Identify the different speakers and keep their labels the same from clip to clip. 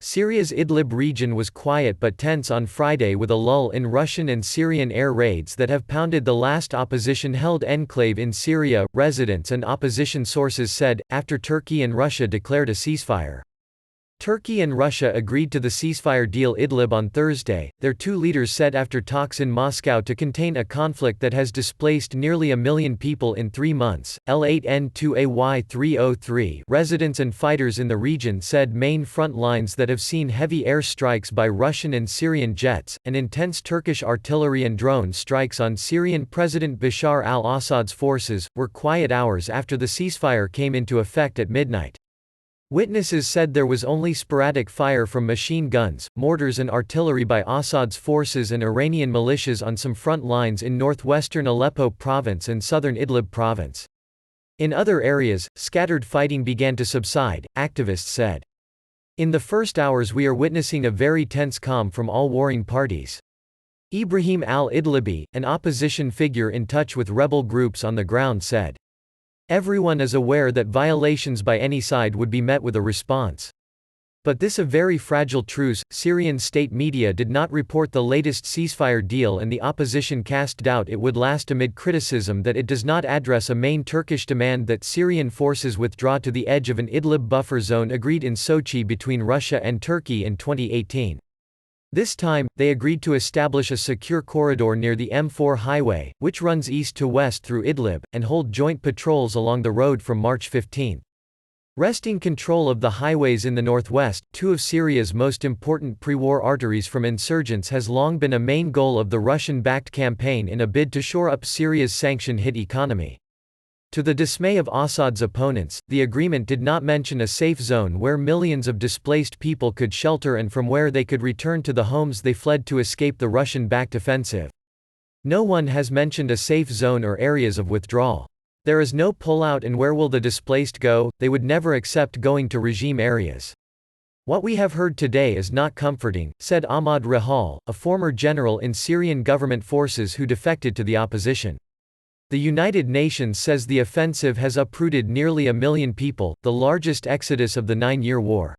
Speaker 1: Syria's Idlib region was quiet but tense on Friday with a lull in Russian and Syrian air raids that have pounded the last opposition-held enclave in Syria, residents and opposition sources said, after Turkey and Russia declared a ceasefire. Turkey and Russia agreed to the ceasefire deal Idlib on Thursday, their two leaders said after talks in Moscow to contain a conflict that has displaced nearly 1 million people in 3 months. L8N2AY303 residents and fighters in the region said main front lines that have seen heavy air strikes by Russian and Syrian jets, and intense Turkish artillery and drone strikes on Syrian President Bashar al-Assad's forces, were quiet hours after the ceasefire came into effect at midnight. Witnesses said there was only sporadic fire from machine guns, mortars and artillery by Assad's forces and Iranian militias on some front lines in northwestern Aleppo province and southern Idlib province. In other areas, scattered fighting began to subside, activists said. In the first hours we are witnessing a very tense calm from all warring parties. Ibrahim al-Idlibi, an opposition figure in touch with rebel groups on the ground said. Everyone is aware that violations by any side would be met with a response. But this a very fragile truce. Syrian state media did not report the latest ceasefire deal and the opposition cast doubt it would last amid criticism that it does not address a main Turkish demand that Syrian forces withdraw to the edge of an Idlib buffer zone agreed in Sochi between Russia and Turkey in 2018. This time, they agreed to establish a secure corridor near the M4 highway, which runs east to west through Idlib, and hold joint patrols along the road from March 15. Wresting control of the highways in the northwest, two of Syria's most important pre-war arteries from insurgents, has long been a main goal of the Russian-backed campaign in a bid to shore up Syria's sanction-hit economy. To the dismay of Assad's opponents, the agreement did not mention a safe zone where millions of displaced people could shelter and from where they could return to the homes they fled to escape the Russian-backed offensive. No one has mentioned a safe zone or areas of withdrawal. There is no pullout, and where will the displaced go? They would never accept going to regime areas. What we have heard today is not comforting, said Ahmad Rihal, a former general in Syrian government forces who defected to the opposition. The United Nations says the offensive has uprooted nearly 1 million people, the largest exodus of the 9-year war.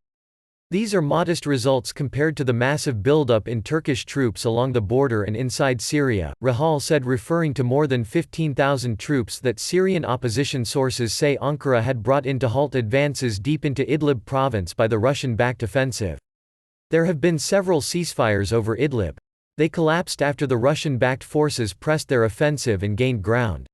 Speaker 1: These are modest results compared to the massive buildup in Turkish troops along the border and inside Syria, Rihal said, referring to more than 15,000 troops that Syrian opposition sources say Ankara had brought in to halt advances deep into Idlib province by the Russian-backed offensive. There have been several ceasefires over Idlib. They collapsed after the Russian-backed forces pressed their offensive and gained ground.